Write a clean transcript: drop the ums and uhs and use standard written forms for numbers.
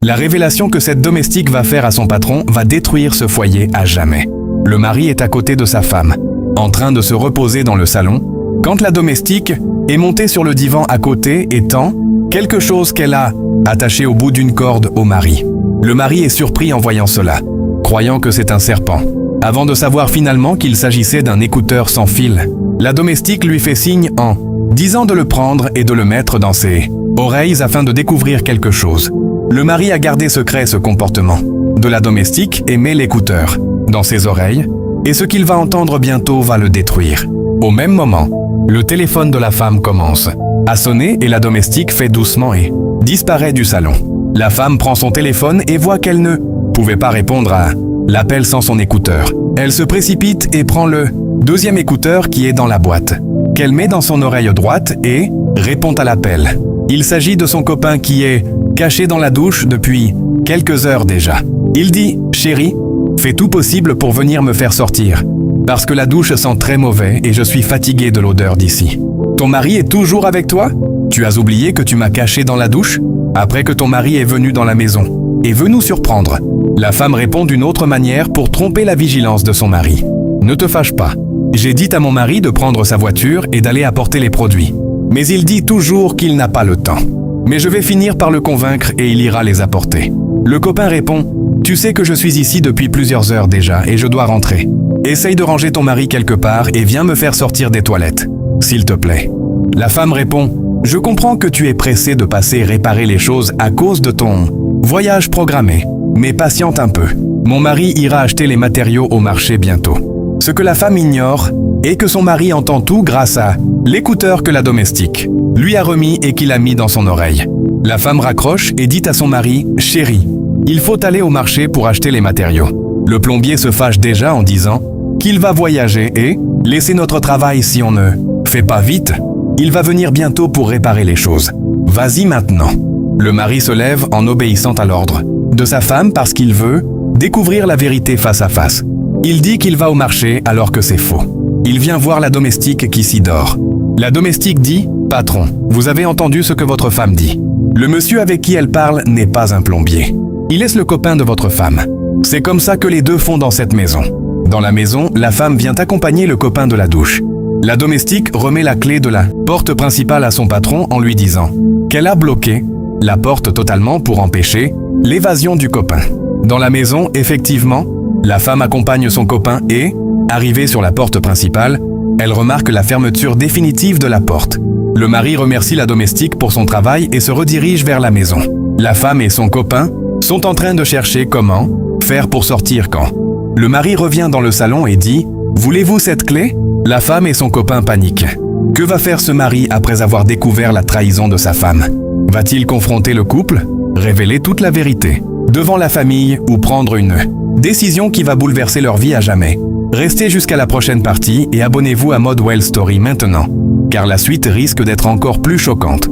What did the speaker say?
La révélation que cette domestique va faire à son patron va détruire ce foyer à jamais. Le mari est à côté de sa femme, en train de se reposer dans le salon, quand la domestique est montée sur le divan à côté et tend quelque chose qu'elle a attaché au bout d'une corde au mari. Le mari est surpris en voyant cela, croyant que c'est un serpent, avant de savoir finalement qu'il s'agissait d'un écouteur sans fil. La domestique lui fait signe en disant de le prendre et de le mettre dans ses oreilles afin de découvrir quelque chose. Le mari a gardé secret ce comportement de la domestique et met l'écouteur dans ses oreilles, et ce qu'il va entendre bientôt va le détruire. Au même moment, le téléphone de la femme commence à sonner et la domestique fait doucement et disparaît du salon. La femme prend son téléphone et voit qu'elle ne pouvait pas répondre à l'appel sans son écouteur. Elle se précipite et prend le deuxième écouteur qui est dans la boîte, qu'elle met dans son oreille droite et répond à l'appel. Il s'agit de son copain qui est caché dans la douche depuis quelques heures déjà. Il dit « Chérie, fais tout possible pour venir me faire sortir, parce que la douche sent très mauvais et je suis fatigué de l'odeur d'ici. Ton mari est toujours avec toi? Tu as oublié que tu m'as caché dans la douche? Après que ton mari est venu dans la maison et veut nous surprendre. » La femme répond d'une autre manière pour tromper la vigilance de son mari. « Ne te fâche pas. J'ai dit à mon mari de prendre sa voiture et d'aller apporter les produits. Mais il dit toujours qu'il n'a pas le temps. Mais je vais finir par le convaincre et il ira les apporter. » Le copain répond « Tu sais que je suis ici depuis plusieurs heures déjà et je dois rentrer. Essaye de ranger ton mari quelque part et viens me faire sortir des toilettes, s'il te plaît. » La femme répond « Je comprends que tu es pressé de passer réparer les choses à cause de ton voyage programmé, mais patiente un peu. Mon mari ira acheter les matériaux au marché bientôt. » Ce que la femme ignore est que son mari entend tout grâce à l'écouteur que la domestique lui a remis et qu'il a mis dans son oreille. La femme raccroche et dit à son mari « Chérie, il faut aller au marché pour acheter les matériaux. » Le plombier se fâche déjà en disant qu'il va voyager et laisser notre travail si on ne fait pas vite. Il va venir bientôt pour réparer les choses. Vas-y maintenant. Le mari se lève en obéissant à l'ordre de sa femme parce qu'il veut découvrir la vérité face à face. Il dit qu'il va au marché alors que c'est faux. Il vient voir la domestique qui s'y dort. La domestique dit « Patron, vous avez entendu ce que votre femme dit. Le monsieur avec qui elle parle n'est pas un plombier. Il est le copain de votre femme. C'est comme ça que les deux font dans cette maison. » Dans la maison, la femme vient accompagner le copain de la douche. La domestique remet la clé de la porte principale à son patron en lui disant qu'elle a bloqué la porte totalement pour empêcher l'évasion du copain. Dans la maison, effectivement, la femme accompagne son copain et, arrivée sur la porte principale, elle remarque la fermeture définitive de la porte. Le mari remercie la domestique pour son travail et se redirige vers la maison. La femme et son copain sont en train de chercher comment faire pour sortir quand. Le mari revient dans le salon et dit « Voulez-vous cette clé ?» La femme et son copain paniquent. Que va faire ce mari après avoir découvert la trahison de sa femme? Va-t-il confronter le couple, révéler toute la vérité devant la famille ou prendre une décision qui va bouleverser leur vie à jamais? Restez jusqu'à la prochaine partie et abonnez-vous à Modwell Story maintenant, car la suite risque d'être encore plus choquante.